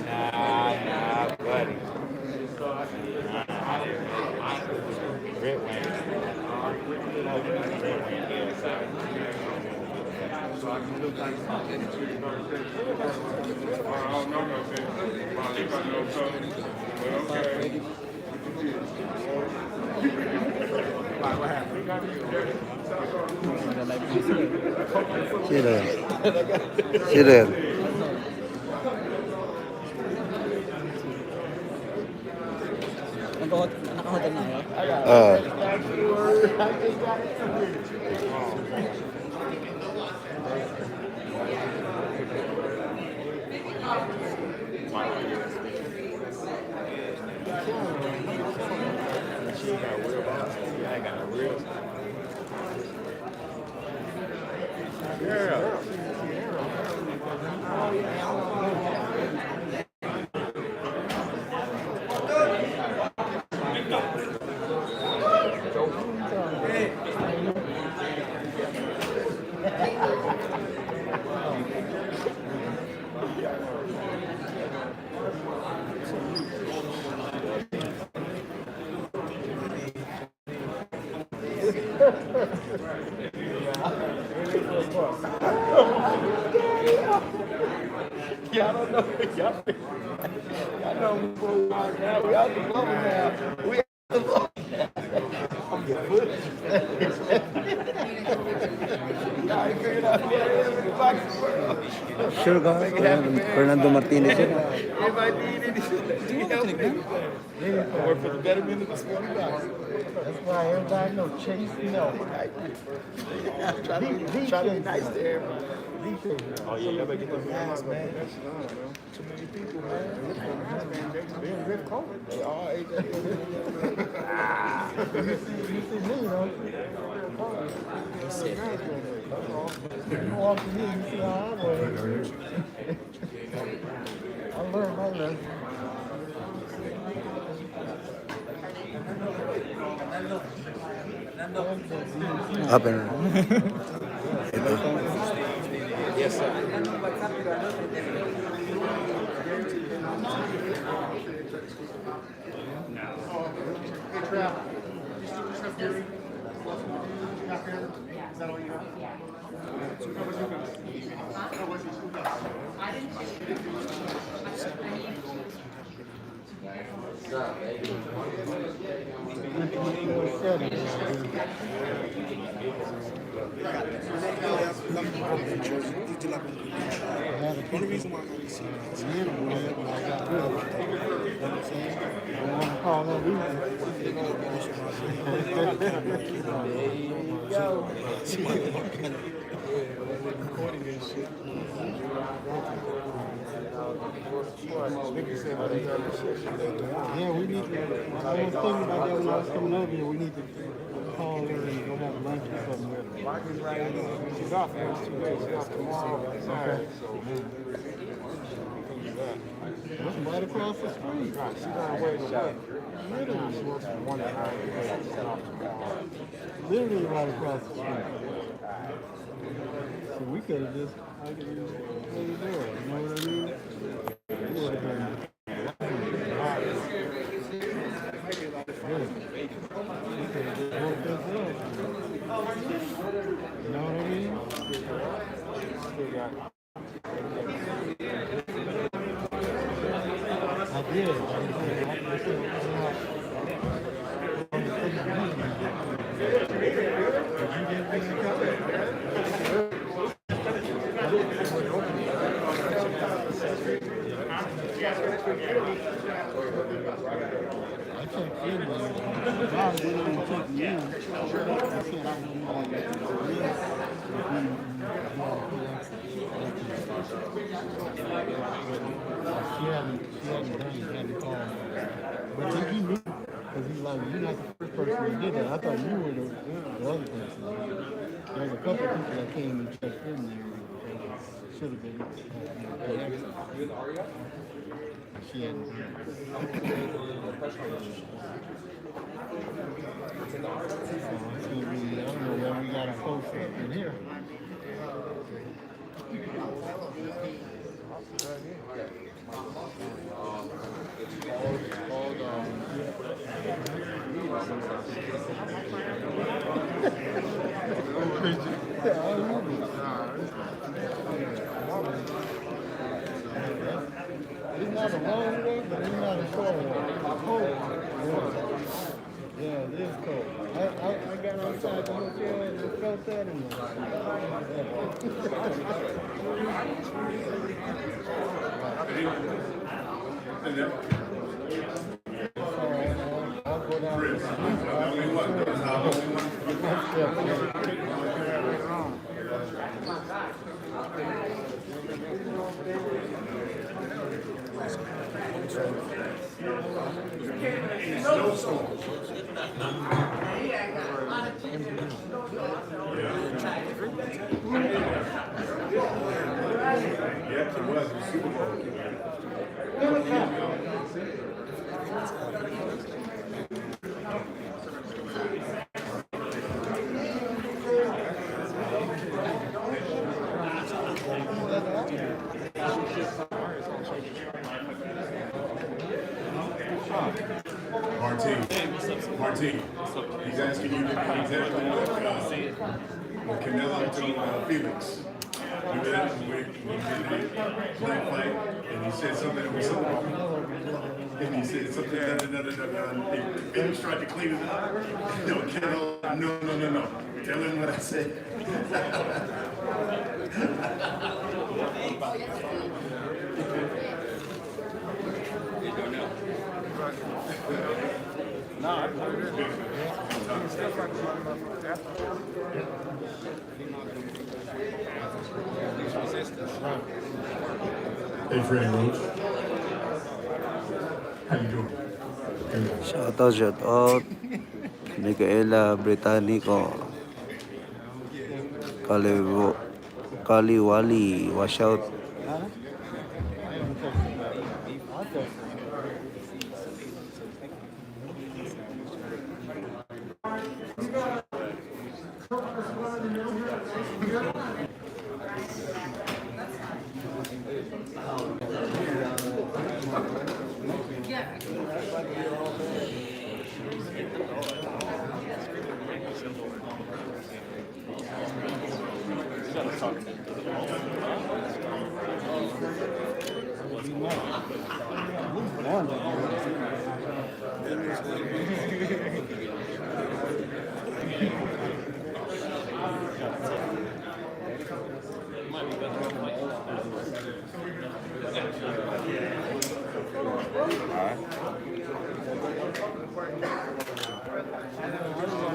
Nah, buddy. Red wing. She did. She did. Nakahotel na kayo? She got a real bounce. I got a real. Girl. Y'all don't know. Y'all know we now. We out the bubble now. We out the bubble. I'm your foot. Y'all ain't figured out who I am in the boxing world. Sure, guys. Fernando Martinez. Everybody need anything. I work for the betterment of the sport of boxing. That's why everybody know Chase Try to be nice to everybody. Oh yeah, y'all better get those masks, man. Too many people, man. They're in Red COVID. They all ate that. You see me, though. You walk to me, you see how I was. I learned my lesson. Up and Yes, sir. The only reason why I'm not seeing it is I got rid of it. You know what I'm saying? I don't want to call no reason. Recording this shit. Yeah, we need to. I was thinking about that when I was coming over here. We need to call her and go have lunch or something with her. She's off next 2 days. She's off tomorrow. Okay. That's right across the street. She's on her way to work. Literally, She works from 1 to 9 today. She's off tomorrow. literally right across the street. So we could have just, what are you doing? You know what I mean? We would have been. We could have just woke this up. You know what I mean? I did. I can't feel it. God didn't take me in. I said I would be like this. She hadn't done it, hadn't called me. But he knew, because he's like, you're not the first person that did that. I thought you were the other person. There's a couple of people that came and checked in there. Should have been the exit. She hadn't done it. So it's going to be, I don't know where we got a post in here. It's not a long way, but it's not a short way. It's cold. Yeah, it is cold. I got outside the hotel and I felt that in I'll go down to Yes, it was a Super Bowl. Martin, he's asking you exactly what Canelo told Felix. We did a black fight, and he said something that was so and he said something Felix tried to clean it up. No, Canelo, no. Tell him what I said. Hey, Freddie Roach. How you doing? Shout out. Micaela Britannico. Kaliwali. Wash out.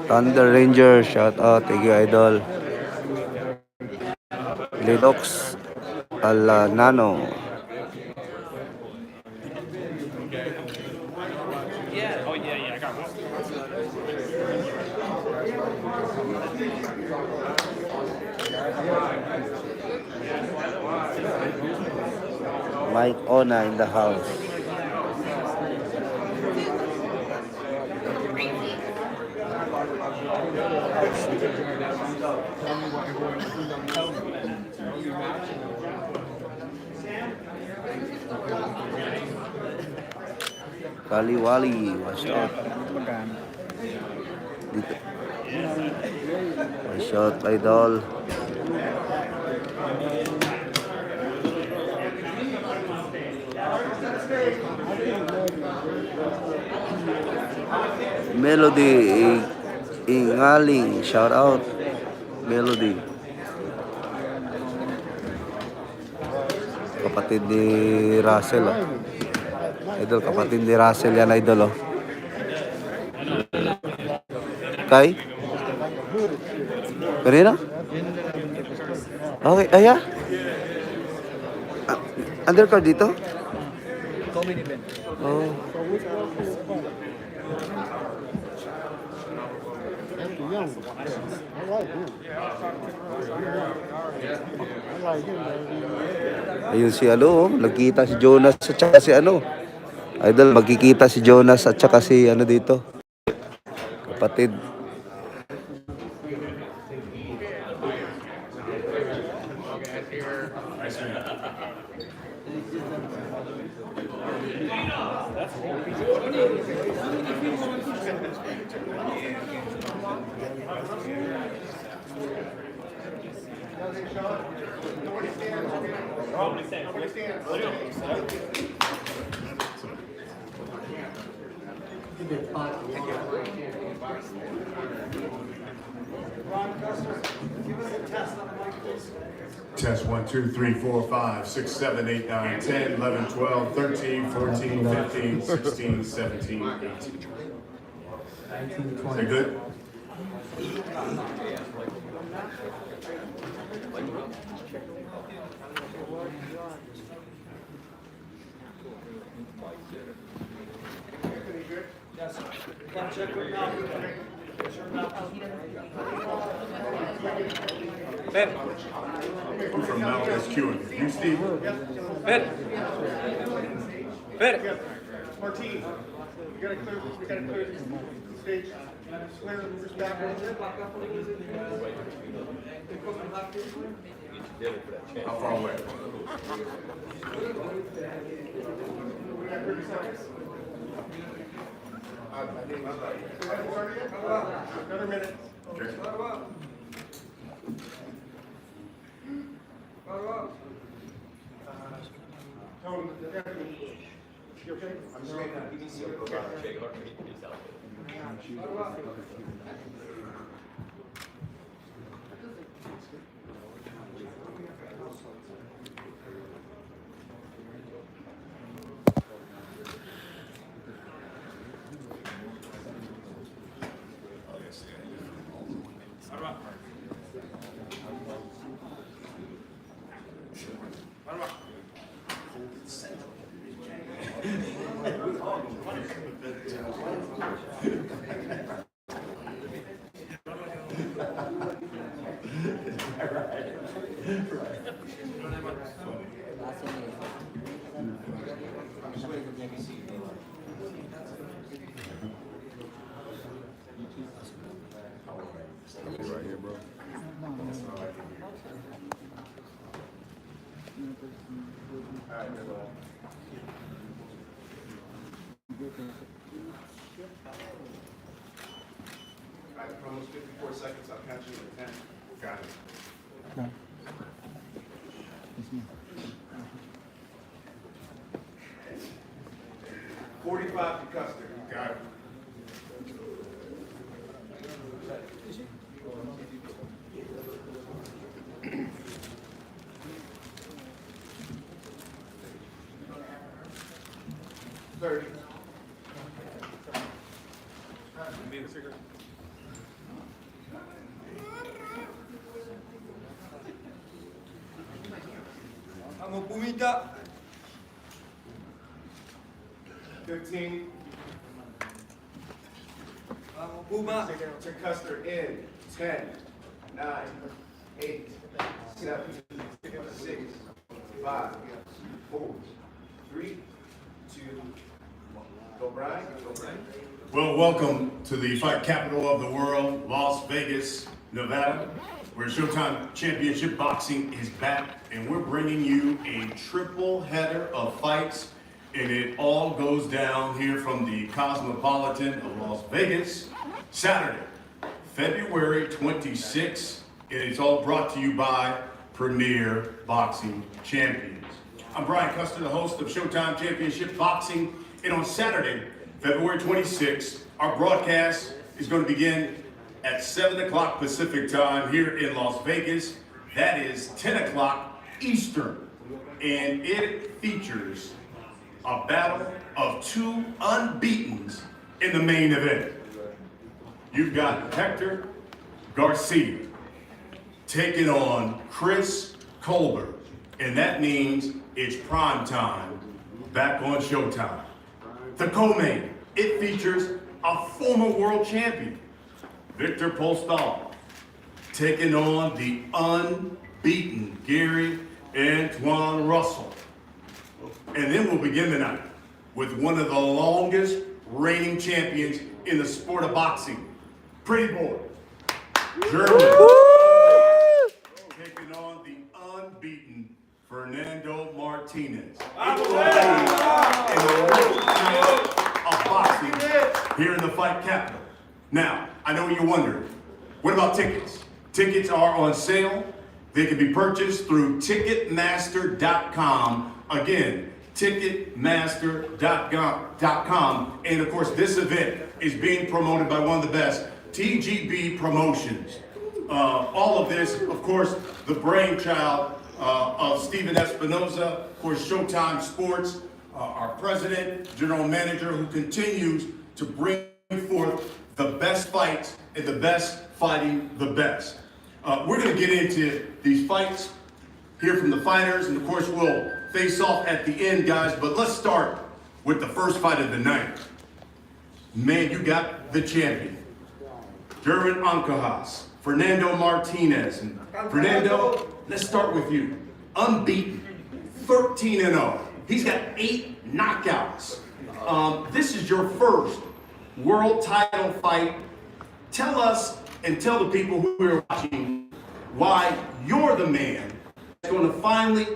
Thunder Ranger, shout out, thank you, idol. Lidox Alanano. I got one. Mike Ona in the house. Kaliwali, watch out. Dito. Watch out, idol. Melody Ingaling, shout out. Melody. Kapatid ni Russell, oh. Idol, kapatid ni Russell yan, idol, oh. Kay? Kanina? Okay, aya? Undercard dito? Co-main event. Oh. So which one is the fight? That's the young one. I like him. I like him, man. Ayun si ano, nagkita si Jonas at saka si ano. Idol, magkikita si Jonas at saka si ano dito. Kapatid. Test 1, 2, 3, 4, 5, 6, 7, 8, 9, 10, 11, 12, 13, 14, 15, 16, 17, 18. Is that good? Ben. Who's from Mount SQ? You, Steve? Ben. Ben. Martine, you gotta clear the stage. Clear the movers back a little bit. How far away? We got 30 seconds. Another minute. Okay. Tone, you okay? I'm sorry. Right here, bro. I promise 54 seconds, I'll catch you in 10. Got it. No. 45 to Custer. Got it. Ang pumita. 15. Ang puma. To Custer in 10, 9, 8, 7, 6, 5, 4, 3, 2, 1. Go Brian. Go Brian. Well, welcome to the fight capital of the world, Las Vegas, Nevada, where Showtime Championship Boxing is back, and we're bringing you a triple header of fights, and it all goes down here from the Cosmopolitan of Las Vegas, Saturday, February 26th, and it's all brought to you by Premier Boxing Champions. I'm Brian Custer, the host of Showtime Championship Boxing, and on Saturday, February 26th, our broadcast is going to begin at 7 o'clock Pacific time here in Las Vegas. That is 10 o'clock Eastern. And it features a battle of two unbeatens in the main event. You've got Hector Garcia taking on Chris Colbert. and that means it's prime time back on Showtime. The co-main, it features a former world champion, Victor Postol, taking on the unbeaten Gary Antoine Russell. And then we'll begin the night with one of the longest reigning champions in the sport of boxing, Pretty Boy, Jerwin, taking on the unbeaten Fernando Martinez. In the real of boxing here in the fight capital. Now, I know you're wondering, what about tickets? Tickets are on sale. They can be purchased through Ticketmaster.com. Again, Ticketmaster.com. And of course, this event is being promoted by one of the best, TGB Promotions. All of this, of course, the brainchild of Steven Espinoza, of course, Showtime Sports, our president, general manager, who continues to bring forth the best fights and the best fighting the best. We're going to get into these fights, hear from the fighters, and of course we'll face off at the end, guys, but let's start with the first fight of the night. Man, you got the champion, Jerwin Ancajas, Fernando Martinez. And Fernando, let's start with you. Unbeaten, 13-0. He's got 8 knockouts. This is your first world title fight. Tell us and tell the people who are watching why you're the man that's going to finally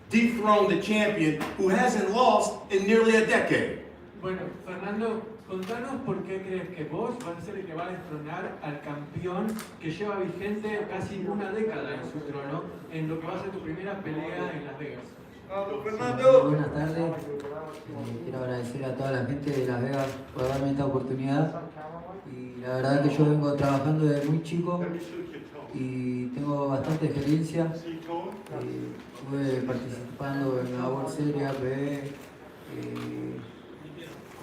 dethrone the champion who hasn't lost in nearly a decade. Bueno, Fernando, contanos por qué crees que vos vas a ser el que va a destronar al campeón que lleva vigente casi una década en su trono en lo que va a ser tu primera pelea en Las Vegas. Buenas tardes, quiero agradecer a toda la gente de Las Vegas por darme esta oportunidad y la verdad que yo vengo trabajando desde muy chico y tengo bastante experiencia. Estuve participando en la World Series, APB,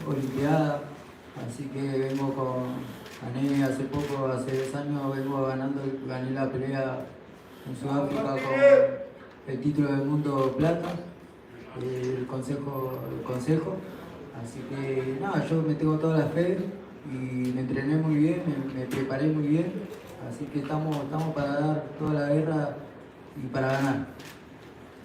Olimpiada, así que vengo gané hace poco, hace 2 años, gané la pelea en Sudáfrica con el título del mundo plata, el consejo, así que nada, yo me tengo toda la fe y me entrené muy bien, me preparé muy bien, así que estamos para dar toda la guerra y para ganar.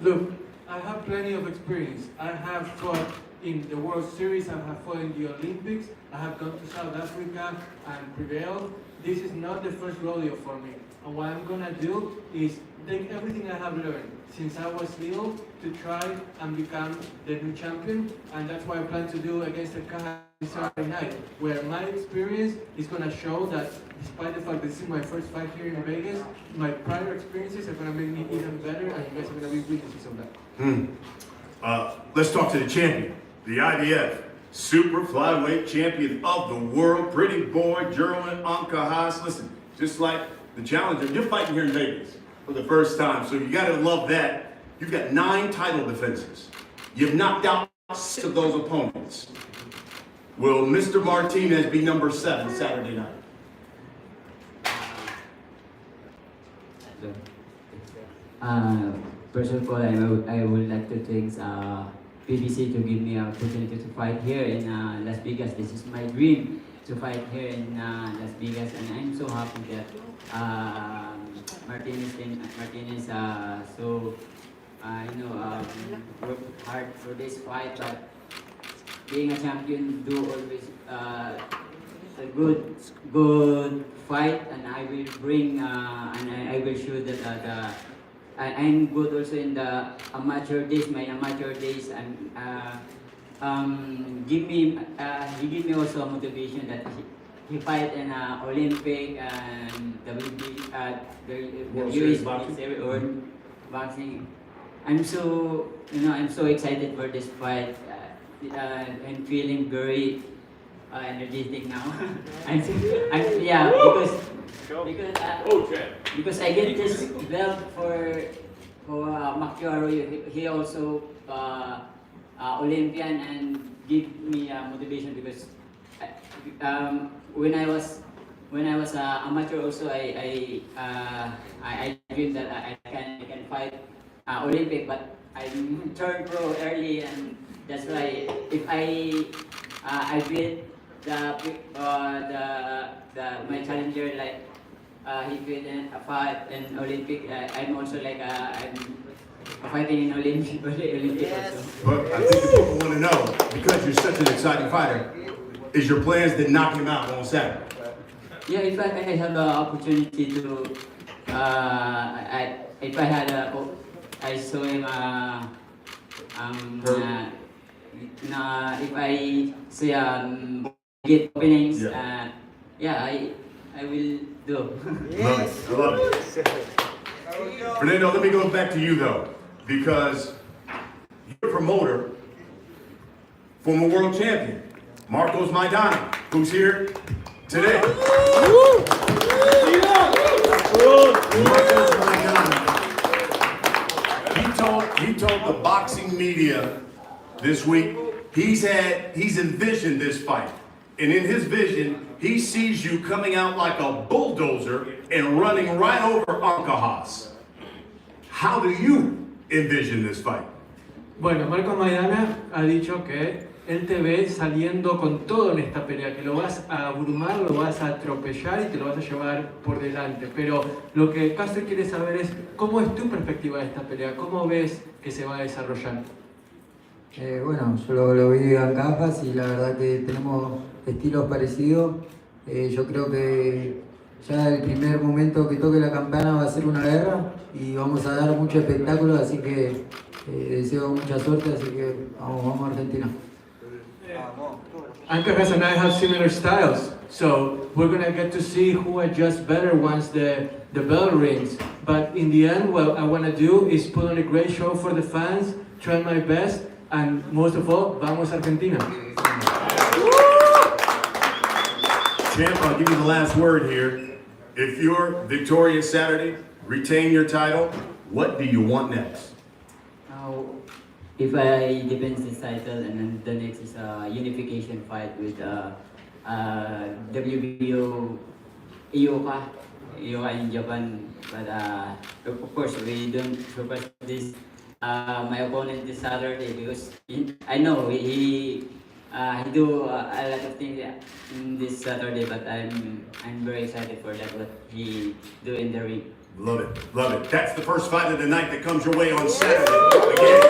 Look, I have plenty of experience. I have fought in the World Series, I have fought in the Olympics, I have gone to South Africa and prevailed. This is not the first rodeo for me. And what I'm gonna do is take everything I have learned since I was little to try and become the new champion. And that's what I plan to do against Ancajas this Saturday night, where my experience is gonna show that despite the fact that this is my first fight here in Vegas, my prior experiences are gonna make me even better, and you guys are gonna be witnesses of that. Let's talk to the champion, the IBF super flyweight champion of the world, Pretty Boy, Jerwin Ancajas. Listen, just like the challenger, you're fighting here in Vegas for the first time, so you gotta love that. You've got 9 title defenses. You've knocked out 6 of those opponents. Will Mr. Martinez be number 7 Saturday night? First of all, I would like to thank BBC to give me an opportunity to fight here in Las Vegas. This is my dream to fight here in Las Vegas, and I'm so happy that Martinez worked hard for this fight. But being a champion do always a good fight, and I will bring and I will show that I'm good also in the amateur days, my amateur days, and he give me also a motivation that he fight in Olympic and the US boxing. Boxing. I'm so excited for this fight. I'm feeling very energetic now. Because I get this belt for Macchiaro. He also Olympian and give me motivation because when I was amateur also I dreamed that I can fight Olympic, but turned pro early, and that's why if I beat my challenger like he beat a fight in Olympic, I'm also like I'm fighting in Olympic also. But I think the people want to know, because you're such an exciting fighter, is your plans to knock him out on Saturday? Yeah, if I have the opportunity to, if I had I saw him, if I see get openings, yeah, I will do. Yes. I love it. Fernando, let me go back to you though, because you're a promoter, former world champion, Marcos Maidana, who's here today. Marcos Maidana. He told the boxing media this week he's envisioned this fight. And in his vision, he sees you coming out like a bulldozer and running right over Ancajas. How do you envision this fight? Bueno, Marcos Maidana ha dicho que él te ve saliendo con todo en esta pelea, que lo vas a abrumar, lo vas a atropellar y te lo vas a llevar por delante. Pero lo que Castro quiere saber es cómo es tu perspectiva de esta pelea, cómo ves que se va a desarrollar. Bueno, yo lo vi en Ancajas y la verdad que tenemos estilos parecidos. Yo creo que ya el primer momento que toque la campana va a ser una guerra y vamos a dar mucho espectáculo, así que deseo mucha suerte, así que vamos a Argentina. Ancajas and I have similar styles, so we're gonna get to see who adjusts better once the bell rings. But in the end, what I wanna do is put on a great show for the fans, try my best, and most of all, vamos Argentina. Champ, I'll give you the last word here. If you're victorious Saturday, retain your title, what do you want next? Now, if I defend this title, and then the next is a unification fight with WBO Ioka in Japan. But of course, we don't surpass this. My opponent this Saturday, because I know he do a lot of things in this Saturday, but I'm very excited for that, what he do in the ring. Love it, love it. That's the first fight of the night that comes your way on Saturday. Again,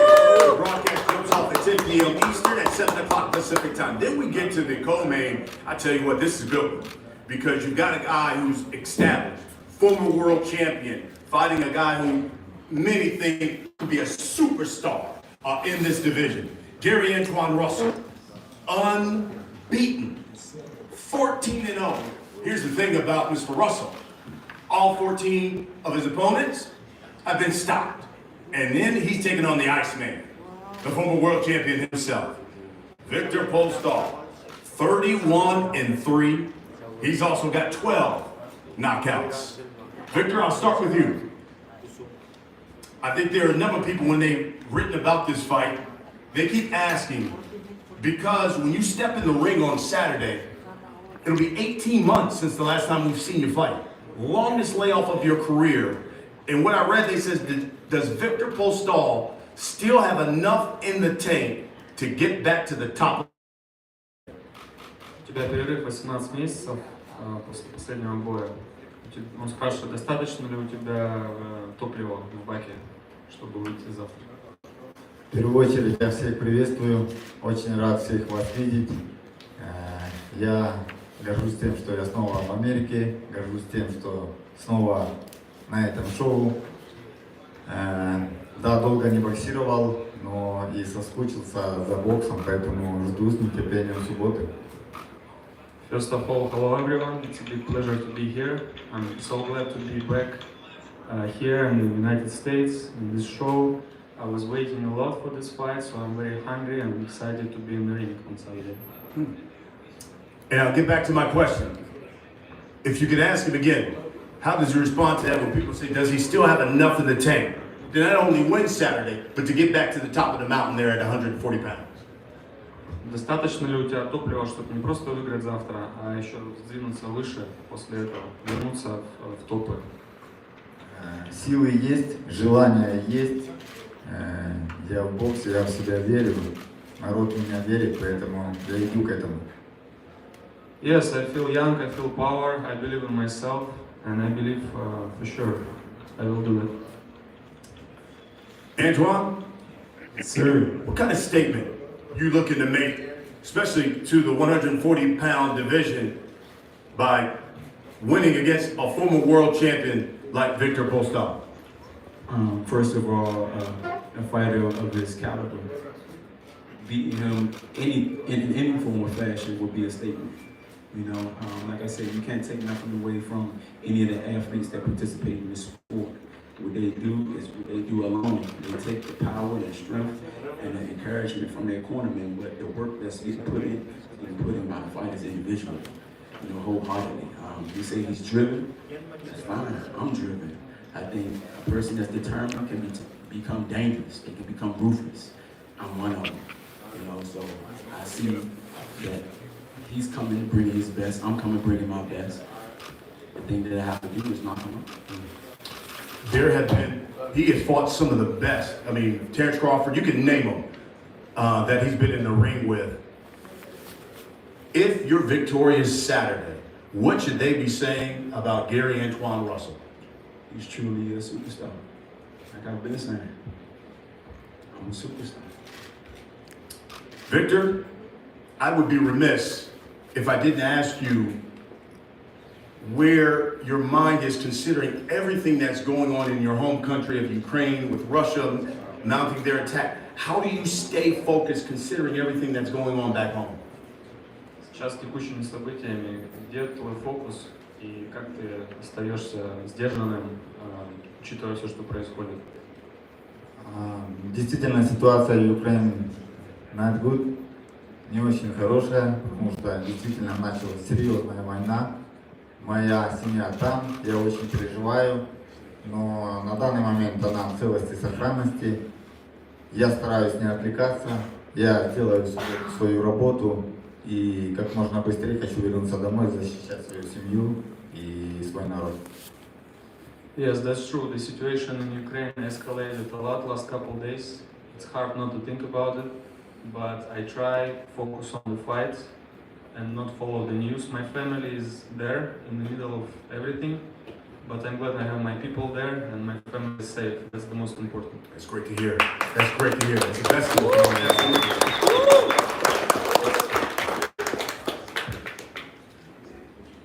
the broadcast comes off at 10 p.m. Eastern at 7 o'clock Pacific time. Then we get to the co-main. I tell you what, this is a good one, because you've got a guy who's established, former world champion, fighting a guy who many think could be a superstar in this division. Gary Antoine Russell, unbeaten, 14-0. Here's the thing about Mr. Russell. All 14 of his opponents have been stopped. And then he's taken on the Iceman, the former world champion himself. Victor Postol, 31-3. He's also got 12 knockouts. Victor, I'll start with you. I think there are a number of people, when they've written about this fight, they keep asking, because when you step in the ring on Saturday, it'll be 18 months since the last time we've seen you fight. Longest layoff of your career. And what I read, they says, does Victor Postol still have enough in the tank to get back to the top? У тебя перерыв 18 месяцев после последнего боя. Он спрашивает, достаточно ли у тебя топлива в баке, чтобы выйти завтра? В первую очередь я всех приветствую, очень рад всех вас видеть. Я горжусь тем, что я снова в Америке, горжусь тем, что снова на этом шоу. Да, долго не боксировал, но и соскучился за боксом, поэтому жду с нетерпением субботы. First of all, hello everyone. It's a big pleasure to be here. I'm so glad to be back here in the United States in this show. I was waiting a lot for this fight, so I'm very hungry and excited to be in the ring on Saturday. And I'll get back to my question. If you could ask him again, how does he respond to that when people say, does he still have enough in the tank to not only win Saturday, but to get back to the top of the mountain there at 140 pounds? Достаточно ли у тебя топлива, чтобы не просто выиграть завтра, а еще сдвинуться выше после этого, вернуться в топы? Силы есть, желание есть. Я в боксе, я в себя верю, народ в меня верит, поэтому я иду к этому. Yes, I feel young, I feel power, I believe in myself, and I believe for sure I will do it. Antoine? Sir, What kind of statement you looking to make, especially to the 140-pound division, by winning against a former world champion like Victor Postol? First of all, a fighter of his caliber, beating him in any form or fashion would be a statement. You know, like I said, you can't take nothing away from any of the athletes that participate in this sport. What they do is what they do alone. They take the power, the strength, and the encouragement from their cornermen, but the work that's getting put in by the fighters individually, you know, wholeheartedly. You say he's driven, that's fine. I'm driven. I think a person that's determined can become dangerous. They can become ruthless. I'm one of them, you know. So I see that he's coming bringing his best. I'm coming bringing my best. The thing that I have to do is knock him up. He has fought some of the best. I mean, Terrence Crawford, you can name them that he's been in the ring with. If you're victorious Saturday, what should they be saying about Gary Antoine Russell? He's truly a superstar. Like I've been saying, I'm a superstar. Victor, I would be remiss if I didn't ask you where your mind is considering everything that's going on in your home country of Ukraine with Russia mounting their attack. How do you stay focused considering everything that's going on back home? Сейчас с текущими событиями, где твой фокус и как ты остаешься сдержанным, учитывая все, что происходит? Действительно, ситуация в Украине not good, не очень хорошая, потому что действительно началась серьезная война. Моя семья там, я очень переживаю, но на данный момент она в целости и сохранности. Я стараюсь не отвлекаться, я делаю свою работу и как можно быстрее хочу вернуться домой, защищать свою семью и свой народ. Yes, that's true. The situation in Ukraine escalated a lot last couple of days. It's hard not to think about it, but I try focus on the fight and not follow the news. My family is there in the middle of everything, but I'm glad I have my people there and my family is safe. That's the most important. That's great to hear. That's great to hear. That's the best thing.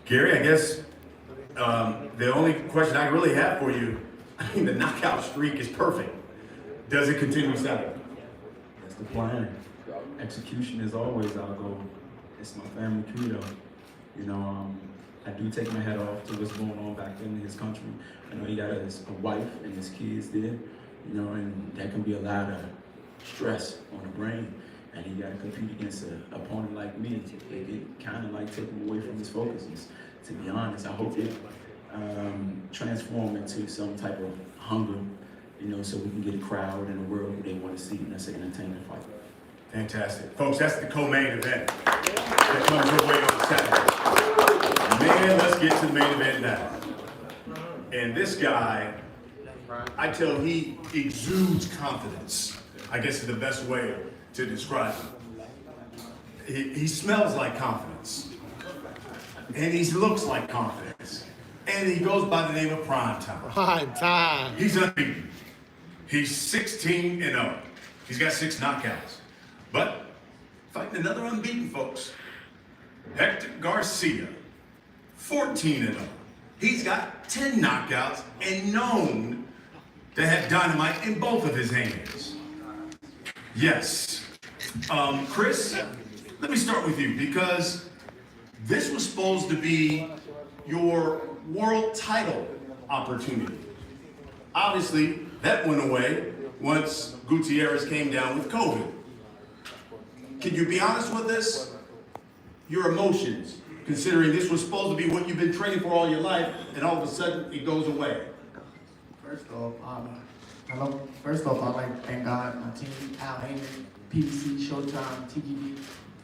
Gary, I guess the only question I really have for you, I mean, the knockout streak is perfect. Does it continue Saturday? That's the plan. Execution is always our goal. It's my family credo. You know, I do take my head off to what's going on back in his country. I know he got a wife and his kids there, you know, and that can be a lot of stress on the brain. And he got to compete against an opponent like me. It kind of like take him away from his focuses. To be honest, I hope it transform into some type of hunger, you know, so we can get a crowd in the world who they want to see, and that's an entertainment fight. Fantastic. Folks, that's the co-main event that comes your way on Saturday. Man, let's get to the main event now. And this guy, I tell he exudes confidence. I guess is the best way to describe him. He smells like confidence. And he looks like confidence. And he goes by the name of Prime Time. Prime Time. He's unbeaten. He's 16-0. He's got 6 knockouts. But fighting another unbeaten, folks. Hector Garcia, 14-0. He's got 10 knockouts and known to have dynamite in both of his hands. Yes. Chris, let me start with you because this was supposed to be your world title opportunity. Obviously, that went away once Gutierrez came down with COVID. Can you be honest with us? Your emotions, considering this was supposed to be what you've been training for all your life, and all of a sudden it goes away. First off, I'd like to thank God, my team, Al Heyman, PBC, Showtime, TGB,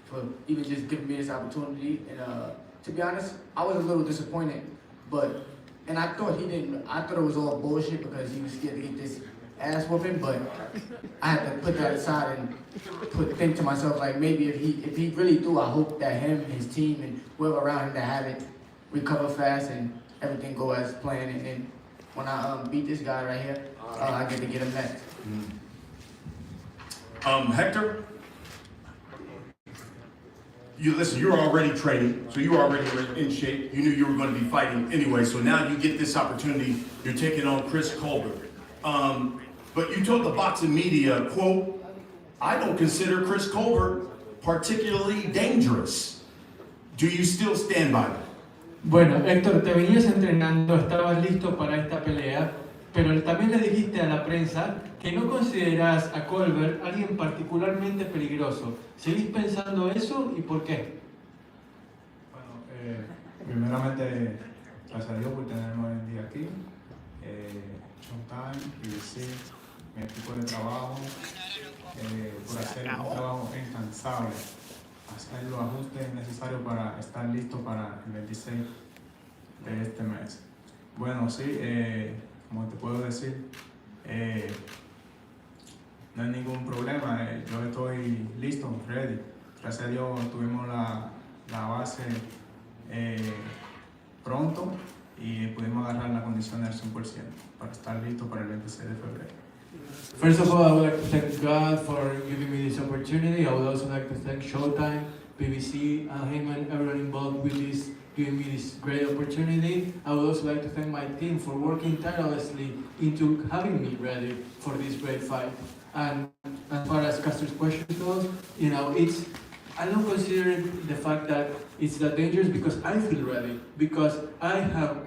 for even just giving me this opportunity. And to be honest, I was a little disappointed, and I thought it was all bullshit because he was scared to get this ass whooping, but I had to put that aside and think to myself, like, maybe if he really do, I hope that him, his team, and whoever around him that have it recover fast and everything go as planned. And then when I beat this guy right here, I get to get him next. Hector, you're already training, so you're already in shape. You knew you were going to be fighting anyway, so now you get this opportunity. You're taking on Chris Colbert. But you told the boxing media, quote, "I don't consider Chris Colbert particularly dangerous." Do you still stand by that? Bueno, Héctor, te venías entrenando, estabas listo para esta pelea, pero también le dijiste a la prensa que no consideras a Colbert alguien particularmente peligroso. ¿Seguís pensando eso y por qué? Bueno, primeramente, gracias a Dios por tenerme hoy en día aquí. Showtime, BBC, mi equipo de trabajo, por hacer un trabajo incansable, hacer los ajustes necesarios para estar listo para el 26 de este mes. Bueno, sí, como te puedo decir, no hay ningún problema, yo estoy listo, ready. Gracias a Dios tuvimos la base pronto y pudimos agarrar la condición del 100% para estar listo para el 26 de febrero. First of all, I would like to thank God for giving me this opportunity. I would also like to thank Showtime, BBC, Al Heyman, everyone involved with this, giving me this great opportunity. I would also like to thank my team for working tirelessly into having me ready for this great fight. And as far as Castor's question goes, I don't consider the fact that it's that dangerous because I feel ready, because I have,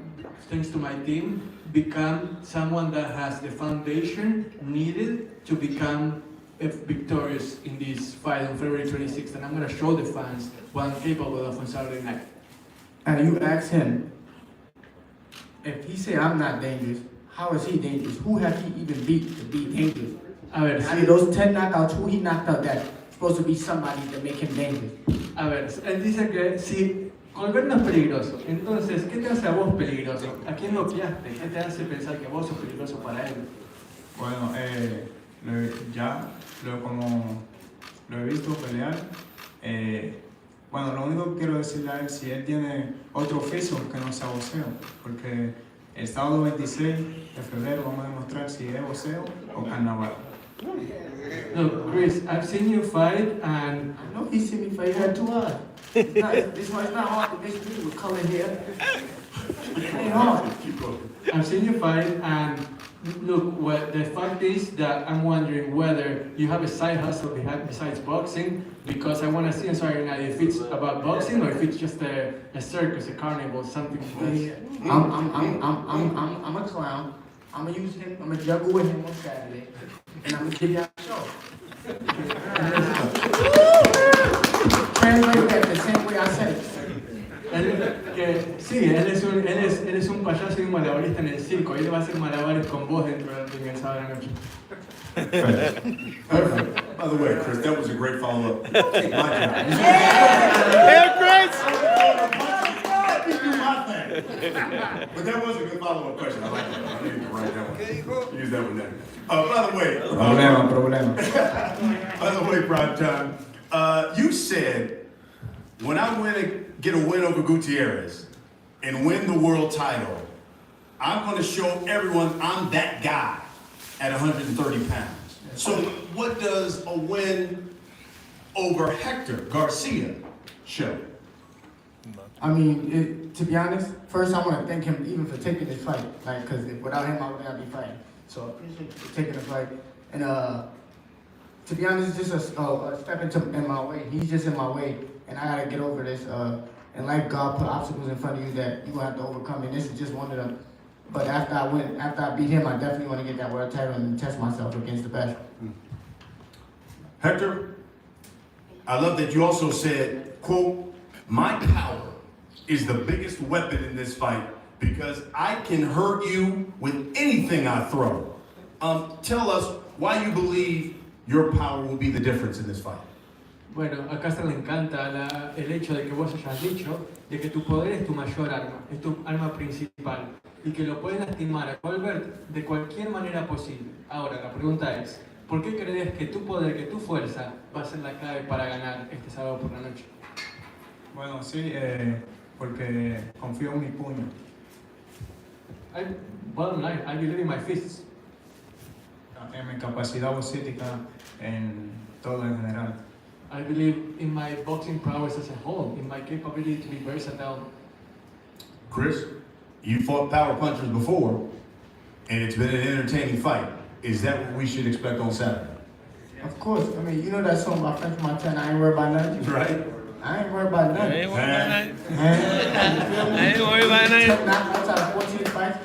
thanks to my team, become someone that has the foundation needed to become victorious in this fight on February 26th, and I'm going to show the fans what I'm capable of on Saturday night. And you ask him, if he say I'm not dangerous, how is he dangerous? Who have he even beat to be dangerous? A ver, out of those 10 knockouts, who he knocked out that's supposed to be somebody to make him dangerous? A ver, él dice que si Colbert no es peligroso, entonces, ¿qué te hace a vos peligroso? ¿A quién bloqueaste? ¿Qué te hace pensar que vos sos peligroso para él? Bueno, como lo he visto pelear, bueno, lo único que quiero decirle a él, si él tiene otro oficio que no sea boxeo, porque el sábado 26 de febrero vamos a demostrar si es boxeo o carnaval. Look, Chris, I've seen you fight, and I know he's seen me fight. You had 2 eyes. This one's not hard to disagree with color here. It ain't hard. I've seen you fight, and look, the fact is that I'm wondering whether you have a side hustle besides boxing, because I want to see on Saturday night if it's about boxing or if it's just a circus, a carnival, something. I'm a clown. I'm gonna use him. I'm gonna juggle with him on Saturday, and I'm gonna give y'all a show. Translate that the same way I said it. Sí, él es un payaso y un malabarista en el circo. Él va a hacer malabares con vos dentro del ring el sábado de la noche. Perfect. By the way, Chris, that was a great follow-up. Take my job. Yeah, Chris! But that was a good follow-up question. I like that. I need to write that one. Use that one there. By the way, Problema. By the way, Prime Time, you said when I win get a win over Gutierrez and win the world title, I'm going to show everyone I'm that guy at 130 pounds. So what does a win over Hector Garcia show? I mean, to be honest, first I want to thank him even for taking this fight, like, because without him I would not be fighting. So I appreciate you taking the fight. And to be honest, it's just a step in my way. He's just in my way, and I gotta get over this. And like God put obstacles in front of you that you gonna have to overcome, and this is just one of them. But after I beat him, I definitely want to get that world title and test myself against the best. Hector, I love that you also said, quote, "My power is the biggest weapon in this fight because I can hurt you with anything I throw." Tell us why you believe your power will be the difference in this fight. Bueno, a Castro le encanta el hecho de que vos hayas dicho de que tu poder es tu mayor arma, es tu arma principal y que lo puedes lastimar a Colbert de cualquier manera posible. Ahora, la pregunta es, ¿por qué crees que tu poder, que tu fuerza va a ser la clave para ganar este sábado por la noche? Bueno, sí, porque confío en mi puño. Bottom line, I believe in my fists. En mi capacidad boxística, en todo en general. I believe in my boxing prowess as a whole, in my capability to be versatile. Chris, you fought power punchers before, and it's been an entertaining fight. Is that what we should expect on Saturday? Of course. I mean, you know that song by French Montana, I ain't worried about nothing. Right. I ain't worried about nothing. I ain't worried about nothing. I ain't worried about nothing. 10 knockouts out of 14 fights.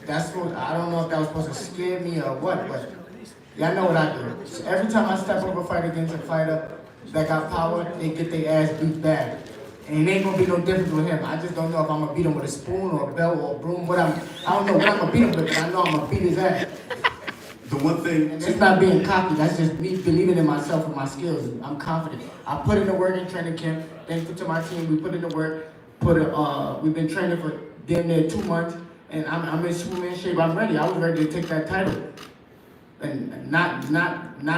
That's what, I don't know if that was supposed to scare me or what, but y'all know what I do. So every time I step over fight against a fighter that got power, they get their ass beat bad. And it ain't gonna be no difference with him. I just don't know if I'm gonna beat him with a spoon or a belt or a broom, I don't know what I'm gonna beat him with, but I know I'm gonna beat his ass. The one thing... And it's not being cocky, that's just me believing in myself and my skills. I'm confident. I put in the work in training camp. Thanks to my team, we put in the work. We've been training for damn near 2 months. And I'm in Superman shape. I'm ready. I was ready to take that title, and not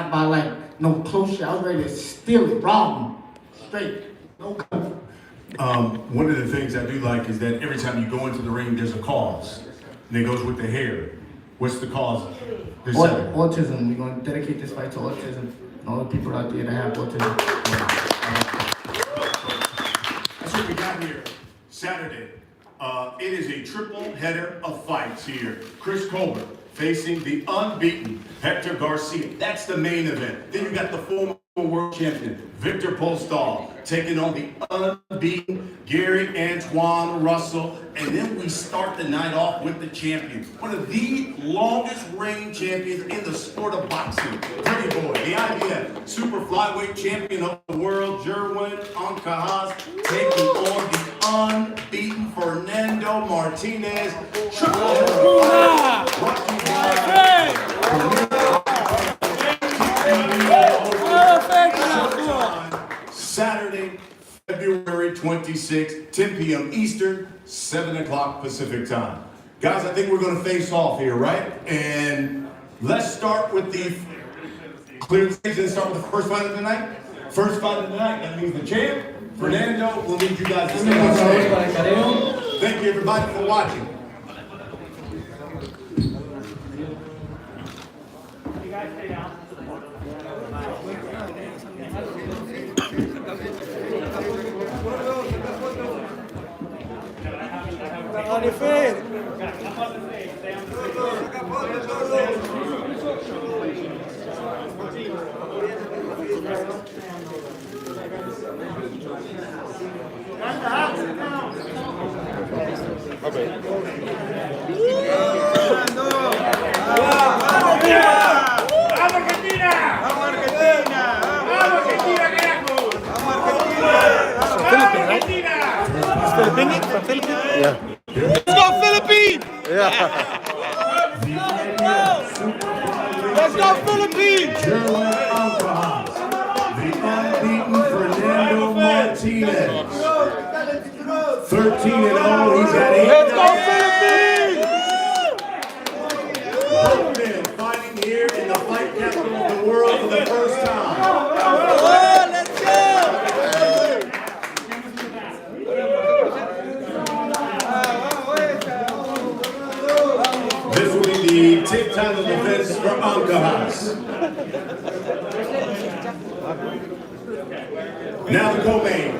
by like no close shit. I was ready to steal it, rob him, straight, no gun. One of the things I do like is that every time you go into the ring, there's a cause, and it goes with the hair. What's the cause? Autism. We're gonna dedicate this fight to autism and all the people out there that have autism. That's what we got here Saturday. It is a triple header of fights here. Chris Colbert facing the unbeaten Hector Garcia. That's the main event. Then you got the former world champion, Victor Postol, taking on the unbeaten Gary Antoine Russell. And then we start the night off with the champion, one of the longest reigning champions in the sport of boxing. Pretty boy, the IBF super flyweight champion of the world, Jerwin Ancajas, taking on the unbeaten Fernando Martinez. Saturday, February 26th, 10 p.m. Eastern, 7 o'clock Pacific time. Guys, I think we're going to face off here, right? And let's start with the clear stage and start with the first fight of the night. First fight of the night, that means the champ, Fernando, will need you guys to stay on stage. Thank you, everybody, for watching. You guys stay down. On your feet. Philippines, from Philippines? Yeah. Let's go Philippines! Yeah. Let's go Philippines! Jerwin Ancajas, the unbeaten Fernando Martinez. 13-0, he's at 8. Let's go Philippines! Both men fighting here in the fight capital of the world for the first time. Let's go! This will be the 10th title defense for Ancajas. Now the co-main,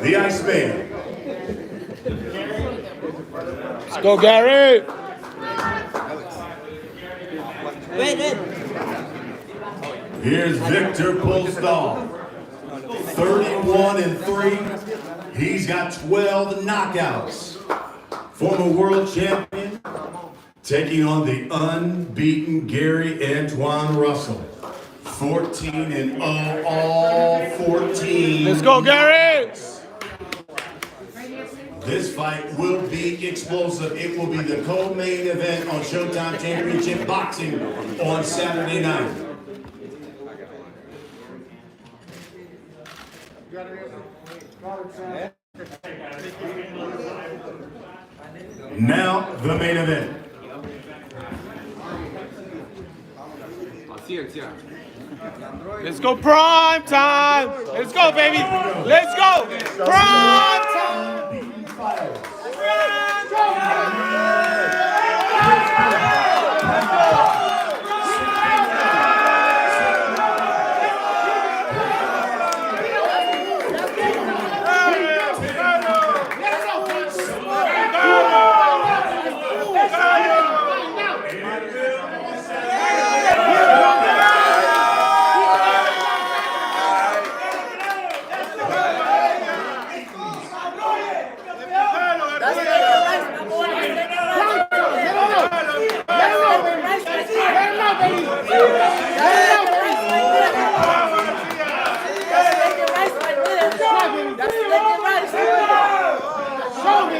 the Iceman. Let's go, Gary! Here's Victor Postol, 31-3. He's got 12 knockouts. Former world champion, taking on the unbeaten Gary Antoine Russell. 14-0, all 14. Let's go, Gary! This fight will be explosive. It will be the co-main event on Showtime Championship Boxing on Saturday night. Now, the main event. Let's go prime time. Let's go, baby. Let's go. Prime time.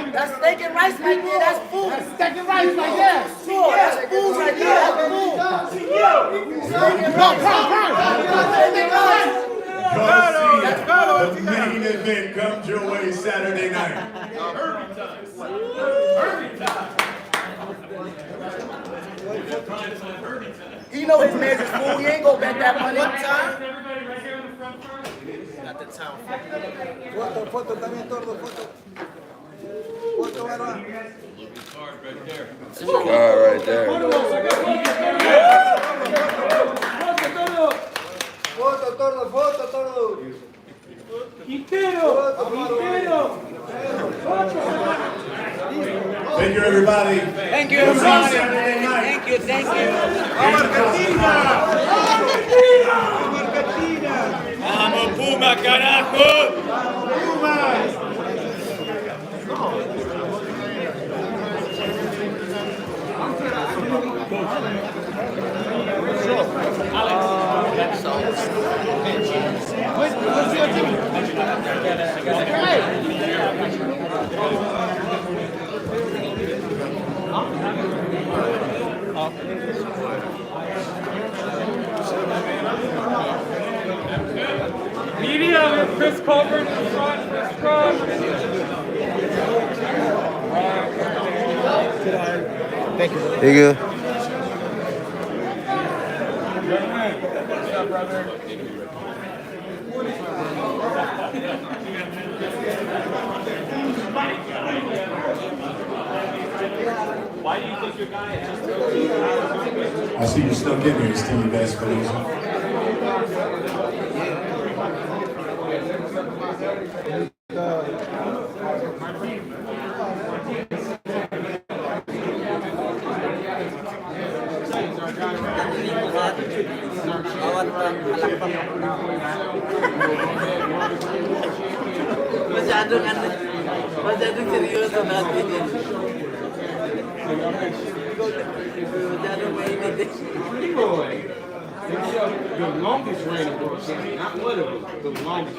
That's steak and rice right there. That's food. That's steak and rice right there. That's food right there. That's food. Steak and rice. The main event comes your way Saturday night. He know his man's is food. He ain't gonna bet that money. Everybody right here in the front first. Got the town. Foto también, Tordo, foto. Foto, varón. All right there. Foto, Tordo, foto, Tordo. Quintero. Thank you, everybody. Thank you, We'll see you everybody. Saturday night. Thank you. Vamos, Puma, carajo. Media with Chris Colbert in front. Chris Cross. Thank you. Why do you think your guy is just I see you snuck in there, Steve Vasquez. Masyadong seryoso natin yun. Masyadong mainit eh. The longest reigning world champion, not one of them, the longest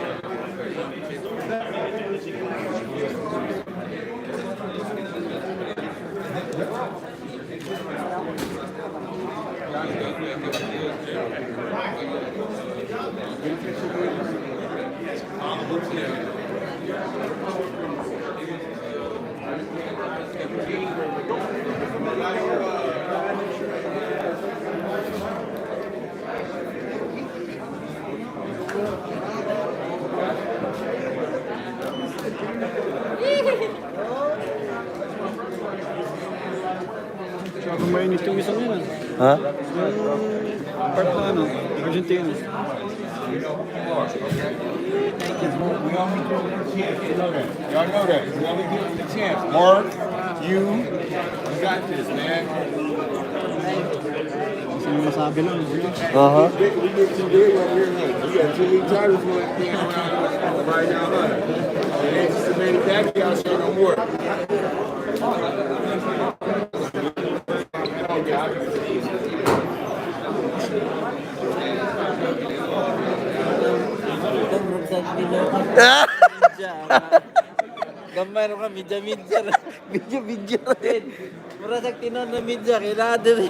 Tsaka mainit yung isang yun. Ha? Part na ano, Argentina. Y'all know that. We only give them the chance. Mark, you got this, man. Kasi yung masabi lang. Uh-huh. We get too big over here, man. We got too many titles being around right now, man. It ain't just a manufacturer out there no more. Gamay ka midya. Midya rin. Mura sa tinon na midya, kailangan din.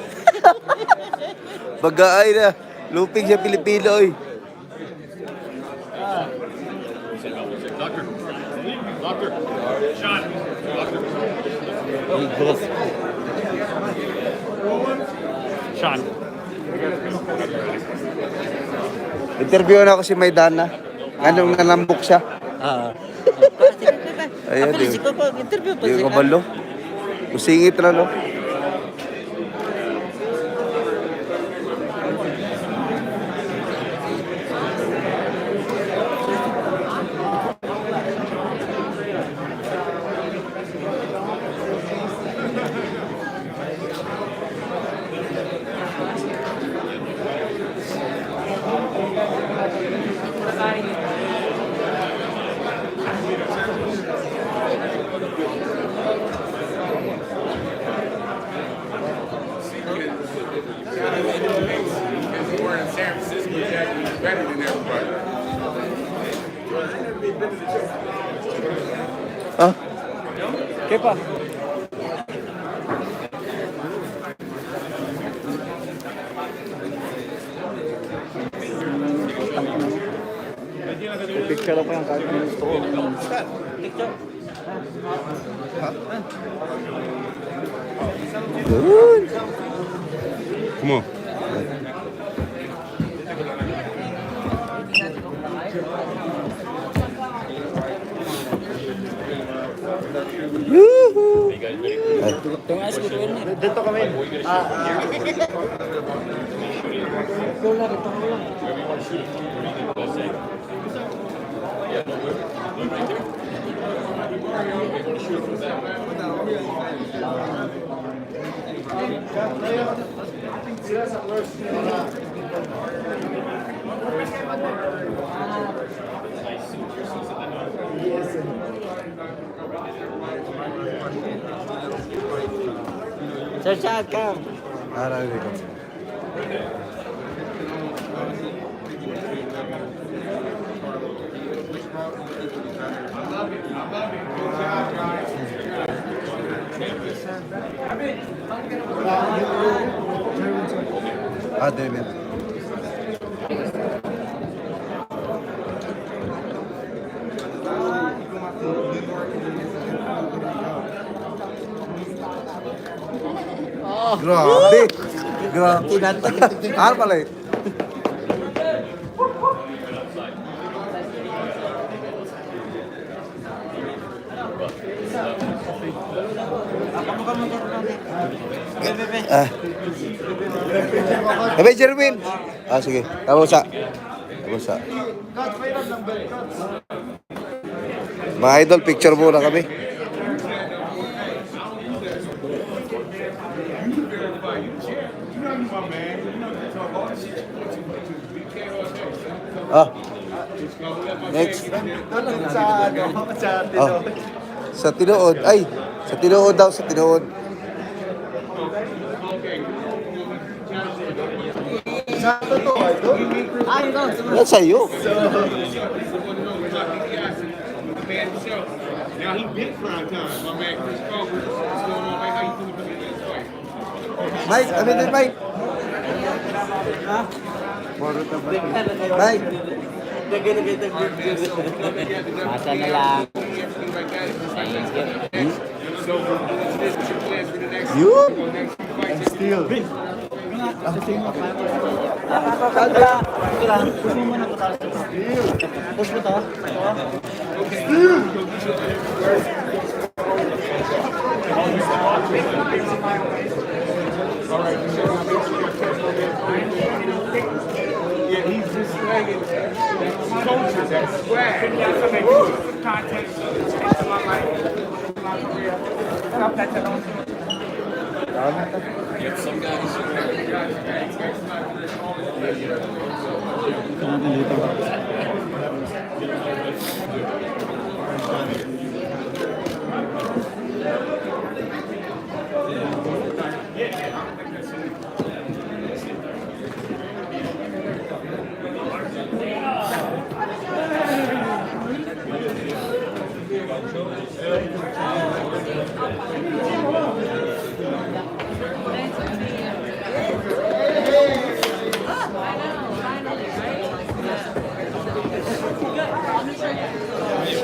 Bagaay na. Lupig siya Pilipino, oy. Doctor. Doctor. Sean. Doctor. Sean. Interview na ako si Maidana. Anong nalambok siya? Ayan, di ko balo. Kusingit na, no? Ah? Kepa. Picture ako yung kahit ano gusto ko. Picture. Good. Come on. Yoo-hoo! Dito kami. Sir, ka. Arang dito. Ah, David. Grabe. Grabe. Ano pala eh? Bebe Jerwin. Ah, sige. Kamusta? Kamusta? Mga idol, picture muna kami. Ah. Next. Oh. Sa tinuod. Ay, sa tinuod daw, sa tinuod. Yan sa'yo. Now he big prime time. My man Chris Crawford. What's going on, man? How you doing in this fight? Mike, kami din, Mike. Ha? Mike. Masa na lang. You? Still. Push mo to. Yeah, he's just slanging that culture, that swag. Context to my life, my career. Some guys.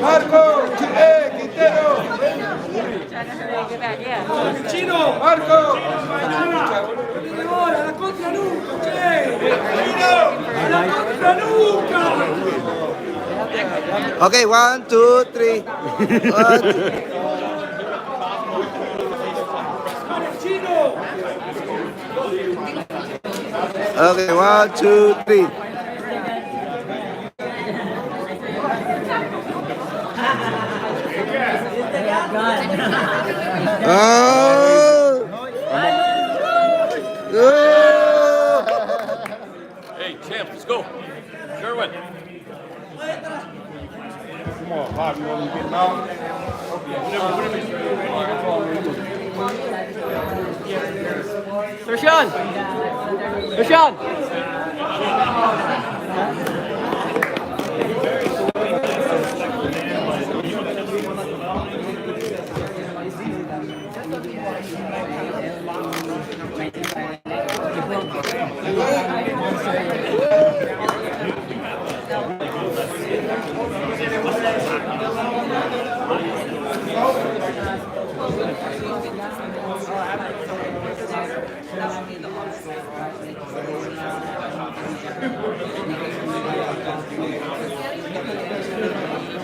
Marco, Quintero. Chino. Marco. Ahora, la contra nunca, che. Chino. La contra nunca. Okay, 1, 2, 3. Chino. Okay, 1, 2, 3. Oh! Hey, champ, let's go. Jerwin. Come on, Bob, you want me to get out? Rashawn! Rashawn!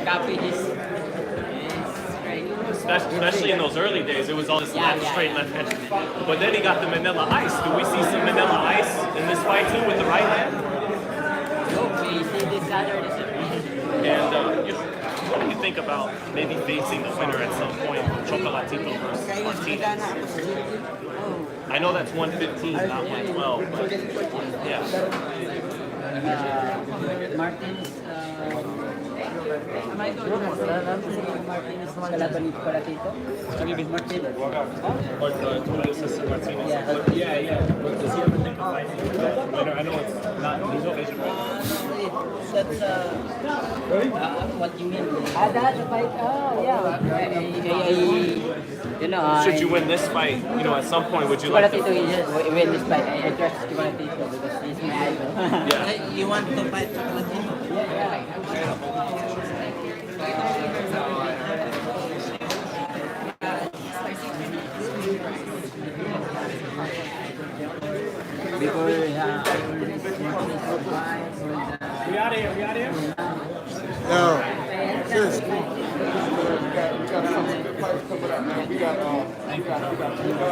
Copy this. Especially in those early days, it was all just left, straight left hand. But then he got the Manila Ice. Do we see some Manila Ice in this fight too with the right hand? We see this Saturday. And what do you think about maybe facing the winner at some point, Chocolatito versus Martinez? I know that's 115, not 112, but yeah. Martinez, Martinez kalaban ni Chocolatito. Martinez. Yeah. But does he ever think of fighting the winner? I know it's not, he's no Asian. That's what you mean. That fight. You know. Should you win this fight, at some point, would you like to? Chocolatito win this fight. I trust Chocolatito because he's my idol. Yeah. You want to fight Chocolatito? Yeah. Before We out of here. Yo, sis. We got some good fights coming up, man. We got The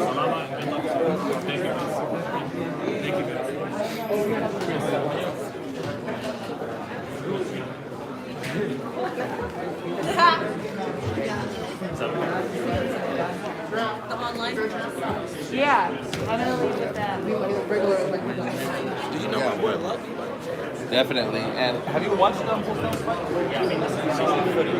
online? Yeah, I'm gonna leave with that. Do you know my boy Lucky? Definitely. And have you watched them? Yeah, I mean, this is footage.